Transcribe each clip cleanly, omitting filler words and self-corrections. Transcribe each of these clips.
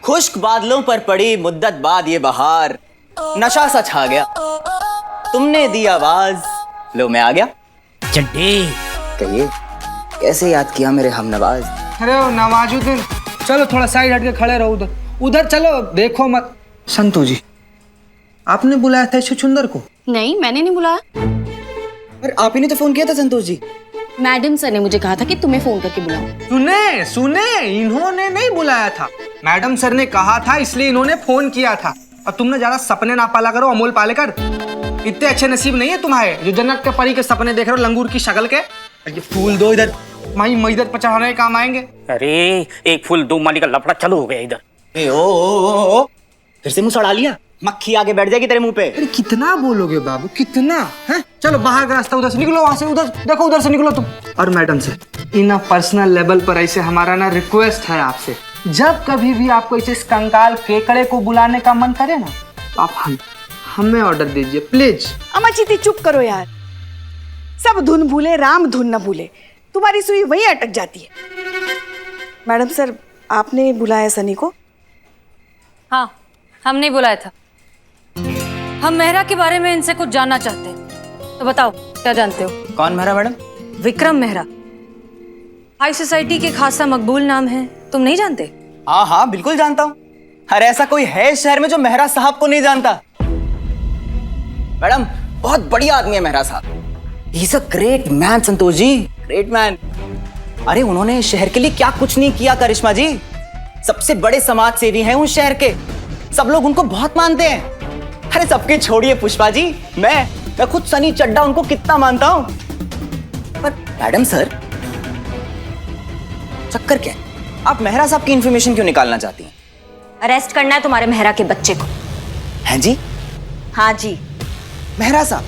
खुश्क बादलों पर पड़ी मुद्दत बाद ये बहार, नशा सा छा गया, तुमने दी आवाज, लो मैं आ गया। चड्डी कहिए कैसे याद किया मेरे हमनवाज। अरे नवाजुद्दीन, चलो थोड़ा साइड हट के खड़े रहो, उधर उधर चलो, देखो मत। संतू जी, आपने बुलाया था छुछुंदर को? नहीं, मैंने नहीं बुलाया। पर आप ही ने तो फोन किया था संतोष जी। मैडम सर ने मुझे कहा था कि तुम्हें फोन करके बुलाओ। सुने सुने, इन्होंने नहीं बुलाया था, मैडम सर ने कहा था, इसलिए इन्होंने फोन किया था। और तुमने ज्यादा सपने ना पाला करो अमोल पालेकर, इतने अच्छे नसीब नहीं है तुम्हारे जो जन्नत के परी के सपने देख रहे हो लंगूर की शक्ल के। ये फूल दो इधर, माई मैदत पर चढ़ाने के काम आएंगे। अरे एक फूल दो माली का लफड़ा चालू हो गया इधर। ओ, फिर से मुंह सड़ा लिया, मक्खी आके बैठ जाएगी तेरे मुंह पे। अरे कितना बोलोगे बाबू, कितना है? चलो बाहर का रास्ता, उधर से निकलो, वहां से उधर देखो, उधर से निकलो तुम। और मैडम से इन पर्सनल लेवल पर ऐसे हमारा ना रिक्वेस्ट है आपसे, जब कभी भी आपको इस कंकाल केकड़े को बुलाने का मन करे ना, आप हमें ऑर्डर दीजिए प्लीज। अम्मा चीती चुप करो यार, सब धुन भूले राम धुन न भूले, तुम्हारी सुई वहीं अटक जाती है। मैडम सर, आपने बुलाया सनी को? हाँ, हमने बुलाया था। हम मेहरा के बारे में इनसे कुछ जानना चाहते हैं, तो बताओ क्या जानते हो? कौन Mehra madam? Vikram Mehra, high society के खासा मकबूल नाम है, तुम नहीं जानते? हाँ हाँ बिल्कुल जानता हूँ। अरे ऐसा कोई है शहर में जो मेहरा साहब को नहीं जानता? मैडम बहुत बढ़िया आदमी है मेहरा साहब, he is a great man Santosh ji, great man. अरे उन्होंने शहर के लिए क्या कुछ नहीं किया करिश्मा जी, सबसे बड़े समाज सेवी हैं उस शहर के, सब लोग उनको बहुत मानते हैं। अरे सबके छोड़िए पुष्पा जी, मैं खुद सनी चड्डा उनको कितना मानता हूं। पर मैडम सर, चक्कर क्या है? आप मेहरा साहब की इंफॉर्मेशन क्यों निकालना चाहती हैं? अरेस्ट करना है तुम्हारे मेहरा के बच्चे को। हैं जी? हाँ जी। मेहरा साहब?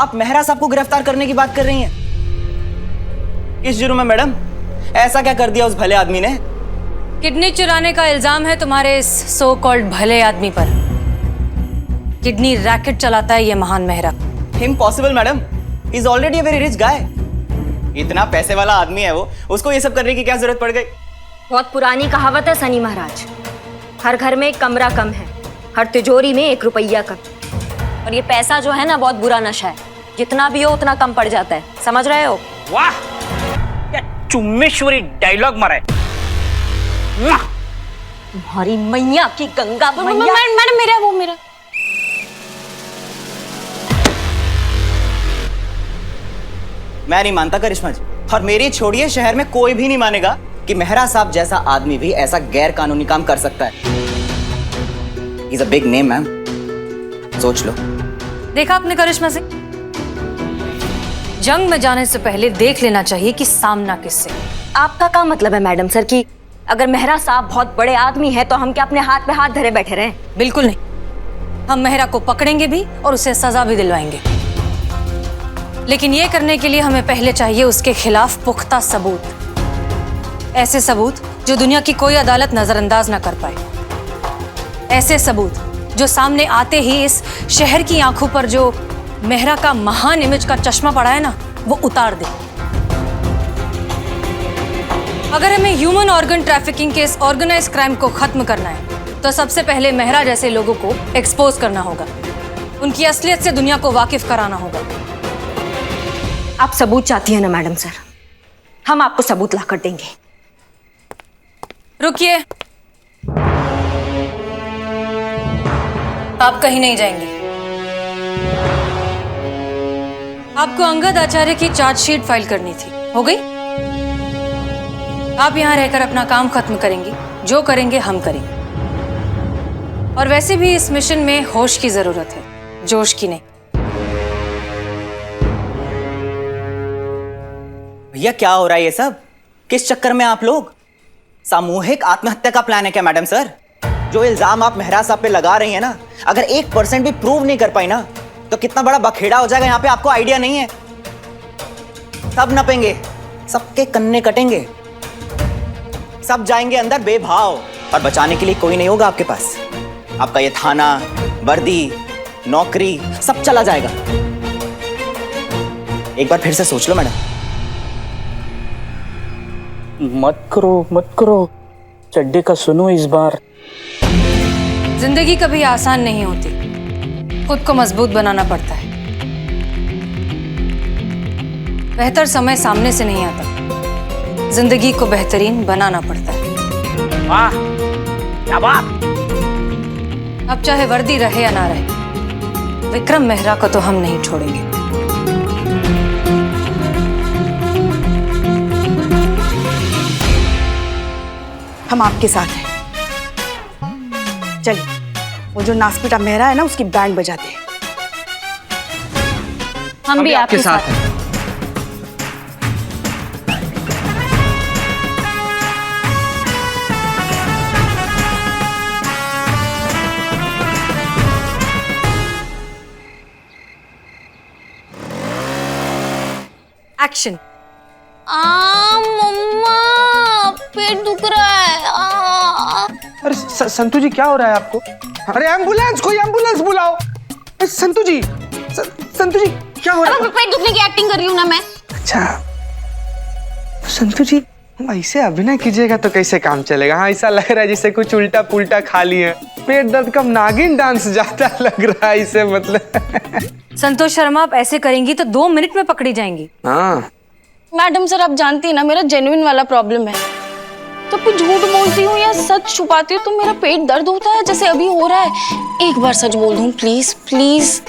आप मेहरा साहब को गिरफ्तार करने की बात कर रही हैं? किस जुर्म में मैडम? ऐसा क्या कर दिया उस भले आदमी ने? किडनी चुराने का इल्जाम है तुम्हारे इस सो कॉल्ड भले आदमी पर। किडनी रैकेट चलाता है ये महान Mehra. Impossible madam, he is already a very rich गाय। इतना पैसे वाला आदमी है वो, उसको ये सब करने की क्या जरूरत पड़ गई? बहुत पुरानी कहावत है सनी महाराज, हर घर में एक कमरा कम है, हर तिजोरी में 1 रुपया कम। और ये पैसा जो है ना, बहुत बुरा नशा है, जितना भी हो उतना कम पड़ जाता है, समझ रहे हो? वाह, क्या चुम्मेश्वरी डायलॉग मारा है। तुम्हारी मैया की गंगा मैया। मैडम मेरा वो मेरा मैं नहीं मानता करिश्मा जी, और मेरी छोड़िए, शहर में कोई भी नहीं मानेगा कि मेहरा साहब जैसा आदमी भी ऐसा गैर कानूनी काम कर सकता है। ही is a big name ma'am, सोच लो। देखा आपने करिश्मा से, जंग में जाने से पहले देख लेना चाहिए कि सामना किससे। आपका क्या मतलब है मैडम सर कि अगर मेहरा साहब बहुत बड़े आदमी है तो हम क्या अपने हाथ पे हाथ धरे बैठे रहें? बिल्कुल नहीं, हम मेहरा को पकड़ेंगे भी और उसे सजा भी दिलवाएंगे। लेकिन ये करने के लिए हमें पहले चाहिए उसके खिलाफ पुख्ता सबूत, ऐसे सबूत जो दुनिया की कोई अदालत नजरअंदाज ना कर पाए, ऐसे सबूत जो सामने आते ही इस शहर की आंखों पर जो मेहरा का महान इमेज का चश्मा पड़ा है ना, वो उतार दे। अगर हमें ह्यूमन ऑर्गन ट्रैफिकिंग के इस ऑर्गेनाइज क्राइम को खत्म करना है तो सबसे पहले मेहरा जैसे लोगों को एक्सपोज करना होगा, उनकी असलियत से दुनिया को वाकिफ कराना होगा। आप सबूत चाहती हैं ना मैडम सर, हम आपको सबूत ला कर देंगे। रुकिए, आप कहीं नहीं जाएंगे। आपको अंगद आचार्य की चार्जशीट फाइल करनी थी, हो गई? आप यहां रहकर अपना काम खत्म करेंगी, जो करेंगे हम करेंगे। और वैसे भी इस मिशन में होश की जरूरत है, जोश की नहीं। भैया क्या हो रहा है ये सब? किस चक्कर में आप लोग? सामूहिक आत्महत्या का प्लान है क्या मैडम सर? जो इल्जाम आप मेहरा साहब पे लगा रही हैं ना, अगर 1% भी प्रूव नहीं कर पाई ना, तो कितना बड़ा बखेड़ा हो जाएगा यहाँ पे, आपको आइडिया नहीं है। सब नपेंगे, सबके कन्ने कटेंगे, सब जाएंगे अंदर बेभाव, और बचाने के लिए कोई नहीं होगा आपके पास। आपका ये थाना, वर्दी, नौकरी सब चला जाएगा। एक बार फिर से सोच लो मैडम। मत करो मत करो, चड्डी का सुनो इस बार। जिंदगी कभी आसान नहीं होती, खुद को मजबूत बनाना पड़ता है। बेहतर समय सामने से नहीं आता, जिंदगी को बेहतरीन बनाना पड़ता है। वाह क्या बात। अब चाहे वर्दी रहे या ना रहे, विक्रम मेहरा को तो हम नहीं छोड़ेंगे। हम आपके साथ हैं। चलिए, वो जो नासपीटा मेहरा है ना, उसकी बैंड बजाते हैं। हम भी आपके साथ हैं। एक्शन। मम्मा, पेट दुख रहा है। अरे संतू जी, क्या हो रहा है आपको? अरे एम्बुलेंस, कोई एम्बुलेंस बुलाओ। अरे संतू जी, संतू जी, क्या हो रहा है? पेट दुखने की एक्टिंग कर रही हूँ ना मैं। अच्छा संतू जी, ऐसे अभिनय कीजिएगा तो कैसे काम चलेगा? हाँ, ऐसा लग रहा है जैसे कुछ उल्टा पुल्टा खा लिए। पेट दर्द का नागिन डांस जाता लग रहा है इसे, मतलब। संतोष शर्मा, आप ऐसे करेंगी तो 2 मिनट में पकड़ी जाएंगी। हाँ मैडम सर, आप जानती हैं ना, मेरा जेन्युइन वाला प्रॉब्लम है। तो फिर झूठ बोलती हूँ या सच छुपाती हूँ तो मेरा पेट दर्द होता है, जैसे अभी हो रहा है। एक बार सच बोल दूँ प्लीज प्लीज।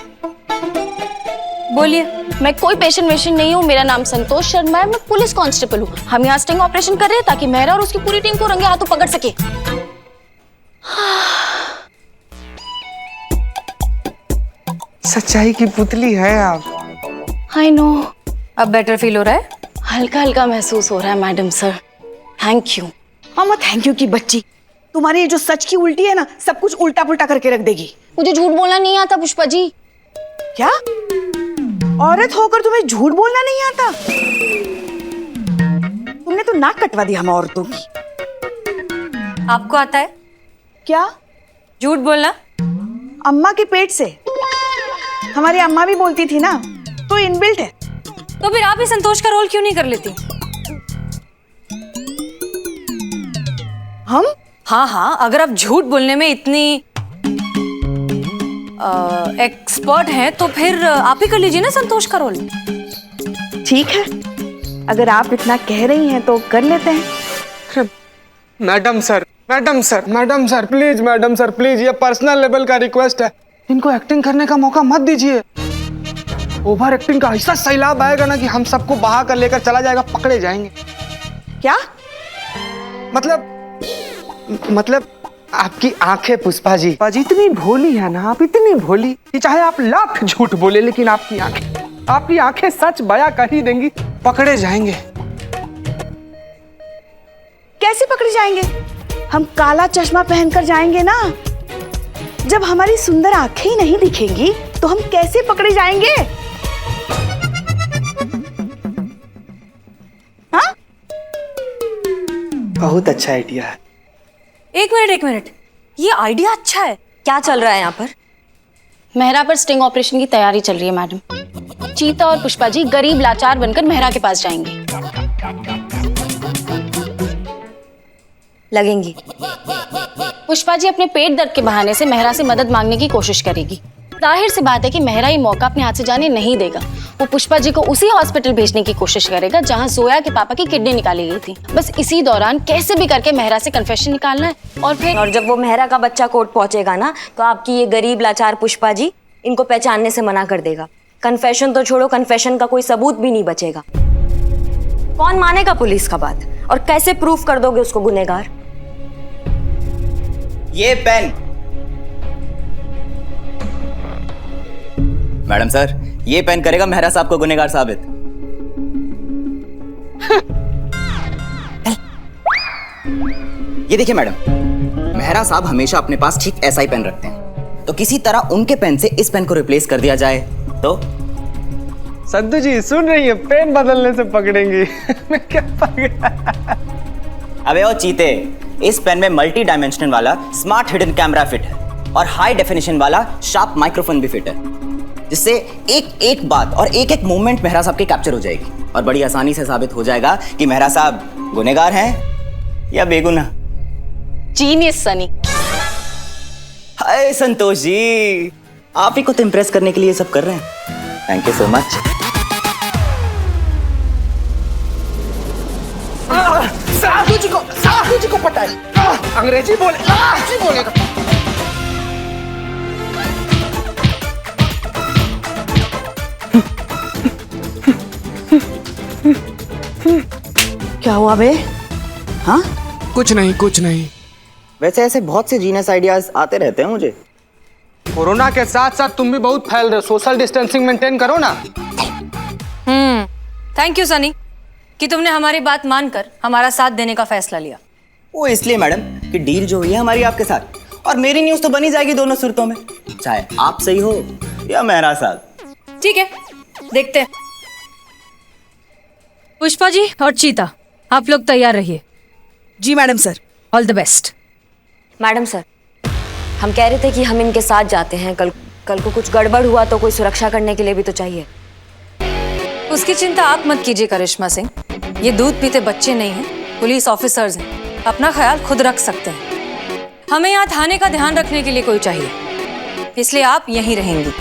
बोलिए। मैं कोई पेशेंट वेशेंट नहीं हूँ, मेरा नाम संतोष शर्मा है, मैं पुलिस कांस्टेबल हूँ। हम यहाँ स्टिंग ऑपरेशन कर रहे हैं ताकि मेहरा और उसकी पूरी टीम को रंगे हाथों पकड़ सके। सच्चाई की पुतली है आप। I know. अब बेटर फील हो रहा है? हल्का हल्का महसूस हो रहा है madam sir, thank you. Mama thank you की बच्ची, तुम्हारी ये जो सच की उल्टी है ना, सब कुछ उल्टा पुल्टा करके रख देगी। मुझे झूठ बोलना नहीं आता पुष्पा जी। क्या? औरत होकर तुम्हें झूठ बोलना नहीं आता? तुमने तो नाक कटवा दी हम औरतों की। आपको आता है क्या? झूठ बोलना? अम्मा के पेट से। हमारी अम्मा भी बोलती थी ना, तो इनबिल्ट है। तो फिर आप ही संतोष का रोल क्यों नहीं कर लेती? हम? हाँ हाँ, अगर आप झूठ बोलने में इतनी एक्सपर्ट हैं तो फिर आप ही कर लीजिए ना संतोष का रोल। ठीक है, अगर आप इतना कह रही हैं तो कर लेते हैं। Madam sir, madam sir, madam sir, please, madam sir, please, ये पर्सनल लेवल का रिक्वेस्ट है। इनको एक्टिंग करने का मौका मत दीजिए। ओवर एक्टिंग का ऐसा सैलाब आएगा ना कि हम सबको बहा कर लेकर चला जाएगा, पकड़े जाएंगे। क्या? मतलब आपकी आंखें पुष्पा जी इतनी भोली है ना, आप इतनी भोली कि चाहे आप लाख झूठ बोले, लेकिन आपकी आंखें सच बया कर ही देंगी, पकड़े जाएंगे। कैसे पकड़े जाएंगे? हम काला चश्मा पहनकर जाएंगे ना। जब हमारी सुंदर आंखें ही नहीं दिखेंगी तो हम कैसे पकड़े जाएंगे? हाँ? बहुत अच्छा आइडिया है। एक मिनट, ये आइडिया अच्छा है। क्या चल रहा है यहाँ पर? मेहरा पर स्टिंग ऑपरेशन की तैयारी चल रही है मैडम। चीता और पुष्पा जी गरीब लाचार बनकर मेहरा के पास जाएंगे। लगेंगी। पुष्पा जी अपने पेट दर्द के बहाने से मेहरा से मदद मांगने की कोशिश करेगी। जाहिर सी बात है कि मेहरा ये मौका अपने हाथ से जाने नहीं देगा। वो पुष्पा जी को उसी हॉस्पिटल भेजने की कोशिश करेगा जहां जोया के पापा की किडनी निकाली गई थी। बस इसी दौरान कैसे भी करके मेहरा से कन्फेशन निकालना है, और जब वो मेहरा का बच्चा कोर्ट पहुंचेगा ना, तो आपकी ये गरीब लाचार पुष्पा जी इनको पहचानने से मना कर देगा। कन्फेशन तो छोड़ो, कन्फेशन का कोई सबूत भी नहीं बचेगा। कौन मानेगा पुलिस का बात? और कैसे प्रूफ कर दोगे उसको गुनहगार? ये पेन। मैडम सर, ये पेन करेगा मेहरा साहब को गुनहगार साबित। ये देखिए मैडम, मेहरा साहब हमेशा अपने पास ठीक ऐसा ही पेन रखते हैं, तो किसी तरह उनके पेन से इस पेन को रिप्लेस कर दिया जाए तो। सद्दू जी सुन रही है, पेन बदलने से पकड़ेंगी। मैं क्या पकड़ा? अबे ओ चीते, इस पेन में मल्टी डायमेंशनल वाला स्मार्ट हिडन कैमरा फिट है और हाई डेफिनेशन वाला शार्प माइक्रोफोन भी फिट है, जिससे एक एक बात और एक एक मूवमेंट मेहरा साहब की कैप्चर हो जाएगी और बड़ी आसानी से साबित हो जाएगा कि मेहरा साहब गुनहगार हैं या बेगुनाह। जीनियस सनी। हाय संतोष जी, आप ही को तो इम्प्रेस करने के लिए सब कर रहे हैं। Thank you so much. Sahu ji को पता है, अंग्रेजी बोलेगा। क्या हुआ बे? हाँ, कुछ नहीं। वैसे ऐसे बहुत से जीनियस आइडियाज आते रहते हैं मुझे। कोरोना के साथ साथ तुम भी बहुत फैल रहे हो, सोशल डिस्टेंसिंग मेंटेन करो ना। थैंक यू सनी कि तुमने हमारी बात मानकर हमारा साथ देने का फैसला लिया। वो इसलिए मैडम कि डील जो हुई है हमारी आपके साथ, और मेरी न्यूज तो बनी जाएगी दोनों सूरतों में, चाहे आप सही हो या मेहरा साथ। ठीक है, देखते हैं। पुष्पा जी और चीता, आप लोग तैयार रहिए। जी madam sir. All the best. Madam sir, हम कह रहे थे कि हम इनके साथ जाते हैं। कल को कुछ गड़बड़ हुआ तो कोई सुरक्षा करने के लिए भी तो चाहिए। उसकी चिंता आप मत कीजिए करिश्मा सिंह, ये दूध पीते बच्चे नहीं हैं, पुलिस ऑफिसर्स हैं, अपना ख्याल खुद रख सकते हैं। हमें यहाँ थाने का ध्यान रखने के लिए कोई चाहिए, इसलिए आप यहीं रहेंगी।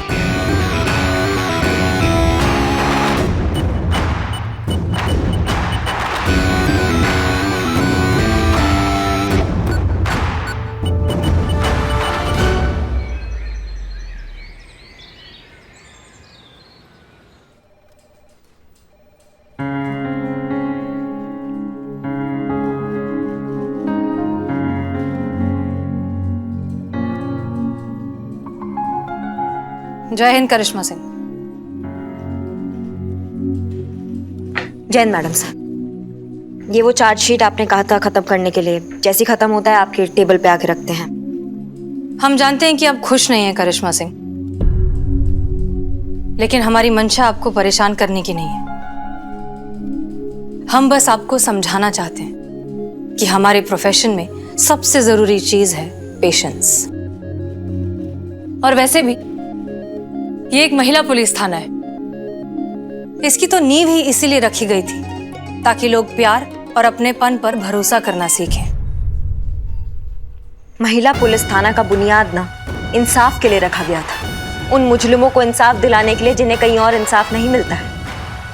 जय हिंद करिश्मा सिंह। जय हिंद मैडम सर। ये वो चार्जशीट आपने कहा था खत्म करने के लिए, जैसे ही खत्म होता है आपके टेबल पे आके रखते हैं। हम जानते हैं कि आप खुश नहीं हैं करिश्मा सिंह, लेकिन हमारी मंशा आपको परेशान करने की नहीं है। हम बस आपको समझाना चाहते हैं कि हमारे प्रोफेशन में सबसे जरूरी चीज है पेशेंस। और वैसे भी ये एक महिला पुलिस थाना है, इसकी तो नींव ही इसीलिए रखी गई थी ताकि लोग प्यार और अपनेपन पर भरोसा करना सीखें। महिला पुलिस थाना का बुनियाद ना इंसाफ के लिए रखा गया था, उन मुजरिमों को इंसाफ दिलाने के लिए जिन्हें कहीं और इंसाफ नहीं मिलता है,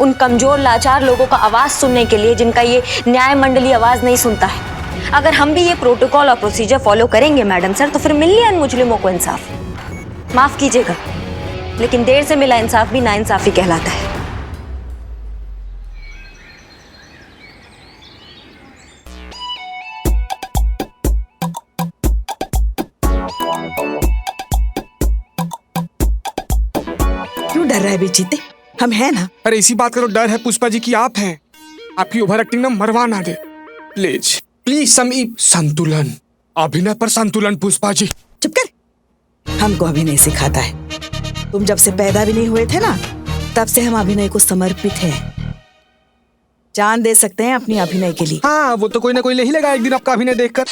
उन कमजोर लाचार लोगों का आवाज सुनने के लिए जिनका ये न्याय मंडली आवाज नहीं सुनता है। अगर हम भी ये प्रोटोकॉल और प्रोसीजर फॉलो करेंगे मैडम सर, तो फिर मिल लिया इन मुजरिमों को इंसाफ। माफ कीजिएगा, लेकिन देर से मिला इंसाफ भी नाइंसाफी कहलाता है। क्यों डर रहा है बेचीते? हम हैं ना। अरे इसी बात का तो डर है पुष्पा जी की आप हैं। आपकी ओवर एक्टिंग ना मरवा ना दे। प्लीज संतुलन, अभिनय पर संतुलन। पुष्पा जी चुप कर, हमको अभिनय सिखाता है। तुम जब से पैदा भी नहीं हुए थे ना, तब से हम अभिनय को समर्पित हैं। जान दे सकते हैं अपनी अभिनय के लिए। हाँ, वो तो कोई ना कोई ले ही लेगा एक दिन आपका अभिनय देखकर।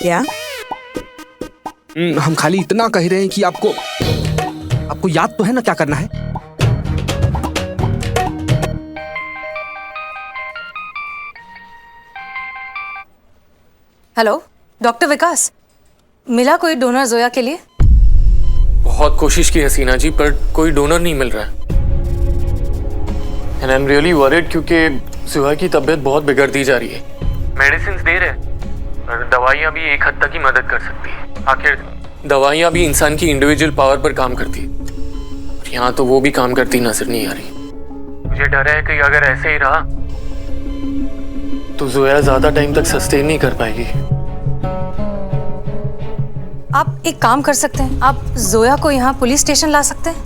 क्या? हम खाली इतना कह रहे हैं कि आपको याद तो है ना क्या करना है। हेलो डॉक्टर विकास, मिला कोई डोनर जोया के लिए? बहुत कोशिश की हसीना जी, पर कोई डोनर नहीं मिल रहा है। And I am really worried क्योंकि जोया की तबीयत बहुत बिगड़ती जा रही है। मेडिसिन दे रहे हैं और दवाइयाँ भी एक हद तक ही मदद कर सकती है। आखिर दवाइयाँ भी इंसान की इंडिविजुअल पावर पर काम करती है, यहाँ तो वो भी काम करती नजर नहीं आ रही। मुझे डर है कि अगर ऐसे ही रहा तो जोया ज्यादा टाइम तक सस्टेन नहीं कर पाएगी। आप एक काम कर सकते हैं, आप जोया को यहाँ पुलिस स्टेशन ला सकते हैं।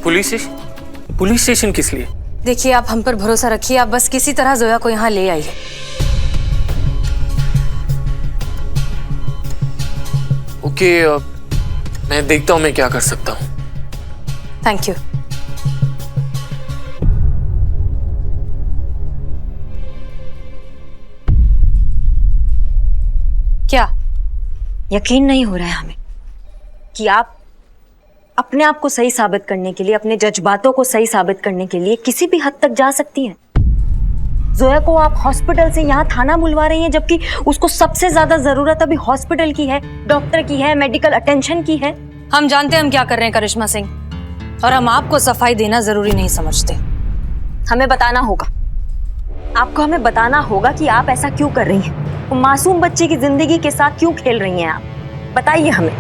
पुलिस स्टेशन किस लिए? देखिए, आप हम पर भरोसा रखिए, आप बस किसी तरह जोया को यहाँ ले आइए। ओके, मैं देखता हूँ मैं क्या कर सकता हूँ। Thank you. क्या यकीन नहीं हो रहा है हमें कि आप अपने आप को सही साबित करने के लिए, अपने जज्बातों को सही साबित करने के लिए किसी भी हद तक जा सकती हैं। जोया को आप हॉस्पिटल से यहाँ थाना बुलवा रही हैं, जबकि उसको सबसे ज्यादा जरूरत अभी हॉस्पिटल की है, डॉक्टर की है, मेडिकल अटेंशन की है। हम जानते हैं हम क्या कर रहे हैं करिश्मा सिंह, और हम आपको सफाई देना जरूरी नहीं समझते। हमें बताना होगा, आपको हमें बताना होगा कि आप ऐसा क्यों कर रही हैं, वो मासूम बच्चे की जिंदगी के साथ क्यों खेल रही हैं आप, बताइए हमें।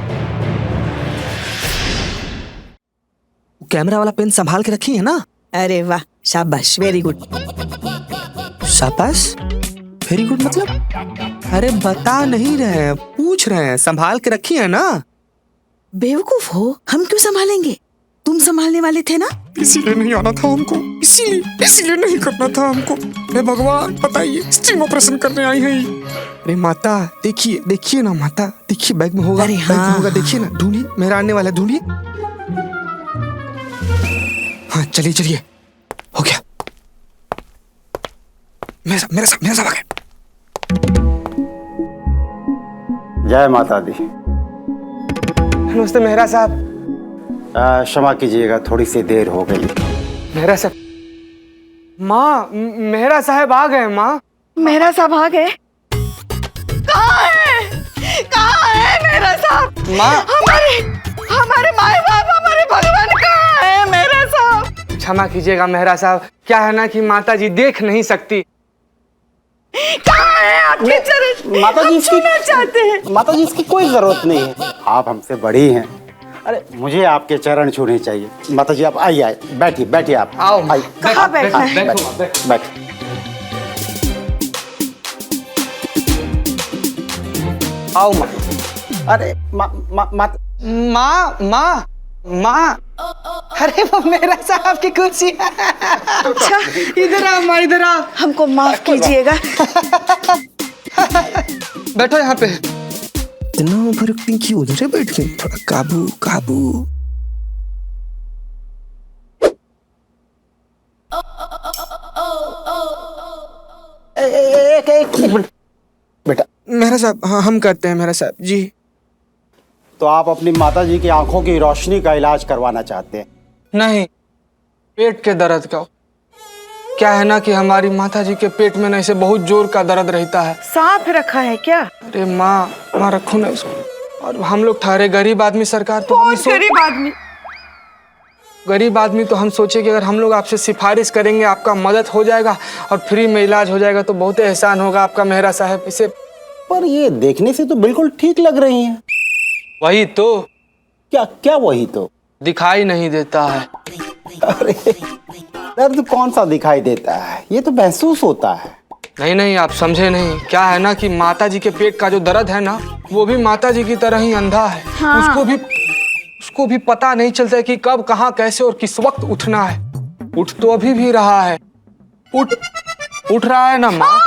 कैमरा वाला पेन संभाल के रखी है ना? अरे वाह, शाबाश, वेरी गुड। शाबाश, वेरी गुड मतलब? अरे बता नहीं रहे हैं, पूछ रहे हैं, संभाल के रखी है ना? बेवकूफ हो, हम क्यों संभालेंगे? तुम संभालने वाले थे ना? इसीलिए नहीं आना था हमको, इसीलिए नहीं करना था हमको। हे भगवान, बताइए, स्टीम ऑपरेशन करने आई है ये। अरे माता, देखिए देखिए ना माता, देखिए बैग में होगा, अरे बैग में हाँ, होगा, देखिए ना, ढूंढिए, मेरा आने वाला ढूंढिए। हाँ चलिए चलिए, हो गया। मेरा सब आ गया। जय माता दी। नमस्ते मेहरा साहब। क्षमा कीजिएगा, थोड़ी सी देर हो गई। मेहरा साहब, माँ, मेहरा साहब आ गए। माँ, मेहरा साहब आ गए? कहाँ है मेहरा साहब? माँ, हमारे माए बाप, हमारे भगवान कहाँ है मेहरा साहब? क्षमा कीजिएगा मेहरा साहब, क्या है ना कि माता जी देख नहीं सकती। कहाँ है आपके चरण? माता जी, छूना चाहते हैं। माता जी, इसकी कोई जरूरत नहीं है, आप हमसे बड़ी हैं। अरे मुझे आपके चरण छूने चाहिए। माता जी आप आइए, बैठिए बैठिए आप। आओ, आइए। कहाँ बैठना है? बैठ। आओ माँ। अरे माँ, अरे वो मेरा साहब की कुर्सी है। अच्छा, इधर आओ माँ, इधर आओ। हमको माफ कीजिएगा। बैठो यहाँ पे। इतना फर्क पिंकी उधर बैठ गई, थोड़ा काबू काबू। एक मिनट बेटा। मेहरा साहब, हाँ हम करते हैं मेहरा साहब जी। तो आप अपनी माता जी की आंखों की रोशनी का इलाज करवाना चाहते हैं? नहीं, पेट के दर्द का। क्या है ना कि हमारी माता जी के पेट में ना ऐसे बहुत जोर का दर्द रहता है। सांप रखा है क्या? अरे माँ रखो ना इसको। और हम लोग ठहरे गरीब आदमी, सरकार तो गरीब आदमी? गरीब आदमी तो हम सोचे कि अगर हम लोग आपसे सिफारिश करेंगे, आपका मदद हो जाएगा और फ्री में इलाज हो जाएगा, तो बहुत एहसान होगा आपका मेहरा साहब। इसे पर ये देखने से तो बिल्कुल ठीक लग रही हैं। वही तो। क्या वही तो? दिखाई नहीं देता है। अरे दर्द कौन सा दिखाई देता है, ये तो महसूस होता है। नहीं, आप समझे नहीं। क्या है ना कि माता जी के पेट का जो दर्द है ना, वो भी माता जी की तरह ही अंधा है। हाँ। उसको भी पता नहीं चलता है कि कब, कहाँ, कैसे और किस वक्त उठना है। उठ तो अभी भी रहा है। उठ रहा है ना माँ?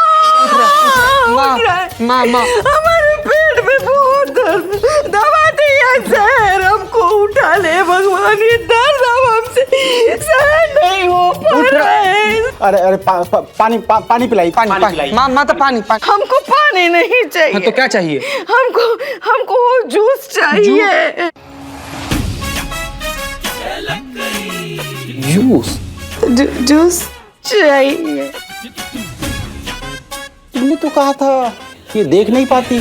माँ हमारे पेट में बहुत दर्द, दवा दिया जहर, हमको उठा ले भगवान, ये दर्द अब हमसे सहन नहीं हो पा रहा है। अरे पानी पिलाई। माँ तो पानी। हमको पानी नहीं चाहिए। हाँ, तो क्या चाहिए? हमको जूस चाहिए। जूस चाहिए। तुमने तो कहा था ये देख नहीं पाती,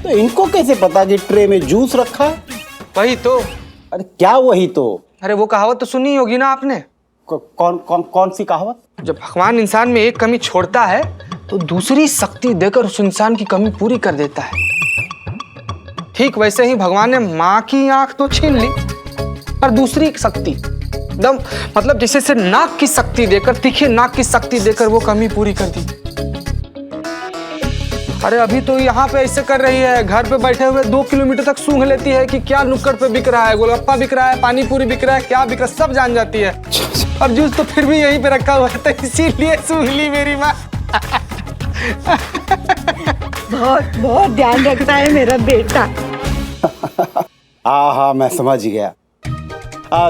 तो इनको कैसे पता कि ट्रे में जूस रखा? वही तो। अरे क्या वही तो? अरे वो कहावत तो सुनी होगी ना आपने। कौन सी कहावत? जब भगवान इंसान में एक कमी छोड़ता है तो दूसरी शक्ति देकर उस इंसान की कमी पूरी कर देता है। ठीक वैसे ही भगवान ने माँ की आंख तो छीन ली, पर दूसरी शक्ति एकदम, मतलब जैसे से नाक की शक्ति देकर, तीखे नाक की शक्ति देकर वो कमी पूरी कर दी। अरे अभी तो यहाँ पे ऐसे कर रही है, घर पे बैठे हुए 2 किलोमीटर तक सूंघ लेती है कि क्या नुक्कड़ पे बिक रहा है, गोलगप्पा बिक रहा है, पानी पूरी बिक रहा है, क्या बिक रहा है, सब जान जाती है। और जूस तो फिर भी यहीं पे रखा हुआ है, तो इसीलिए सूंघ ली मेरी माँ। बहुत ध्यान रखता है मेरा बेटा। हाँ मैं समझ गया।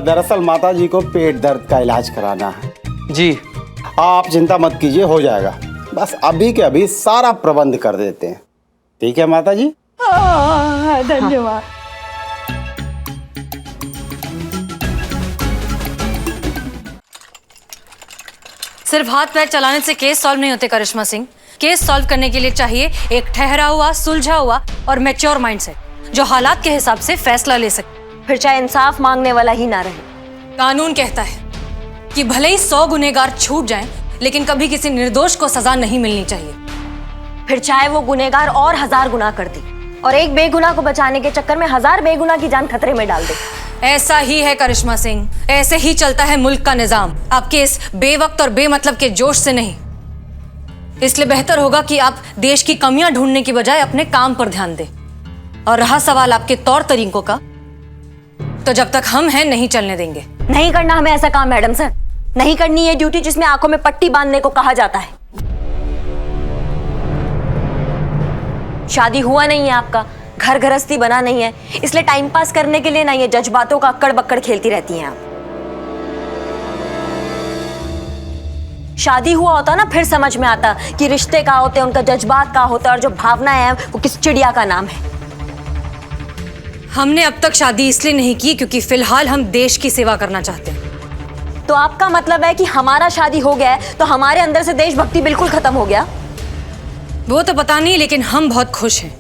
दरअसल माता जी को पेट दर्द का इलाज कराना है जी। आप चिंता मत कीजिए, हो जाएगा। बस अभी के अभी सारा प्रबंध कर देते हैं। ठीक है माता जी? धन्यवाद। सिर्फ हाथ पैर चलाने से केस सॉल्व नहीं होते करिश्मा सिंह। केस सॉल्व करने के लिए चाहिए एक ठहरा हुआ, सुलझा हुआ और मैच्योर माइंडसेट जो हालात के हिसाब से फैसला ले सके। फिर चाहे इंसाफ मांगने वाला ही ना रहे। कानून कहता है कि भले ही 100 गुनहगार छूट जाएं, लेकिन कभी किसी निर्दोष को सजा नहीं मिलनी चाहिए। फिर चाहे वो गुनहगार और 1000 गुनाह कर दे और एक बेगुनाह को बचाने के चक्कर में 1000 बेगुनाह की जान खतरे में डाल दे। ऐसा ही है करिश्मा सिंह, ऐसे ही चलता है मुल्क का निजाम। आपके इस बेवक्त और बेमतलब के जोश से नहीं। इसलिए बेहतर होगा कि आप देश की कमियां ढूंढने की बजाय अपने काम पर ध्यान दें। और रहा सवाल आपके तौर तरीकों का, तो जब तक हम हैं नहीं चलने देंगे। नहीं करना हमें ऐसा काम मैडम सर, नहीं करनी है ड्यूटी जिसमें आंखों में पट्टी बांधने को कहा जाता है। शादी हुआ नहीं है आपका, घर गृहस्थी बना नहीं है, इसलिए टाइम पास करने के लिए ना ये जज्बातों का अक्कड़ बक्कड़ खेलती रहती हैं आप। शादी हुआ होता ना फिर समझ में आता कि रिश्ते का होते हैं, उनका जज्बात का होता है और जो भावनाएं हैं वो किस चिड़िया का नाम है। हमने अब तक शादी इसलिए नहीं की क्योंकि फिलहाल हम देश की सेवा करना चाहते हैं। तो आपका मतलब है कि हमारा शादी हो गया है तो हमारे अंदर से देशभक्ति बिल्कुल खत्म हो गया? वो तो पता नहीं, लेकिन हम बहुत खुश हैं।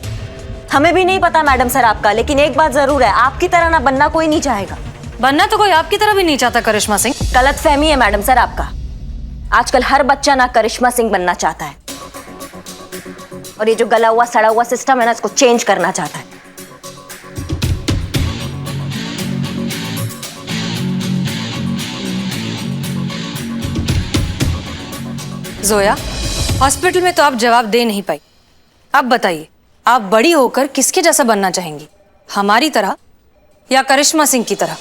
हमें भी नहीं पता मैडम सर आपका, लेकिन एक बात जरूर है, आपकी तरह ना बनना कोई नहीं चाहेगा। बनना तो कोई आपकी तरह भी नहीं चाहता करिश्मा सिंह। गलत फहमी है मैडम सर आपका। आजकल हर बच्चा ना करिश्मा सिंह बनना चाहता है और ये जो गला हुआ सड़ा हुआ सिस्टम है ना, इसको चेंज करना चाहता है। जोया, हॉस्पिटल में तो आप जवाब दे नहीं पाई। अब बताइए, आप बड़ी होकर किसके जैसा बनना चाहेंगी, हमारी तरह या करिश्मा सिंह की तरह?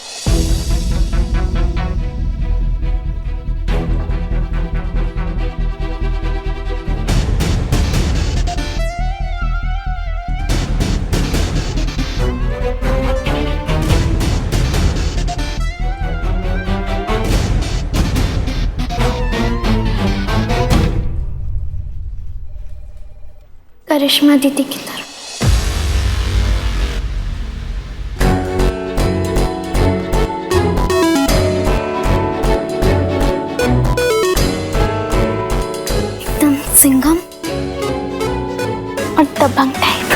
करिश्मा दीदी की तरह। एकदम सिंघम और दबंग टाइप।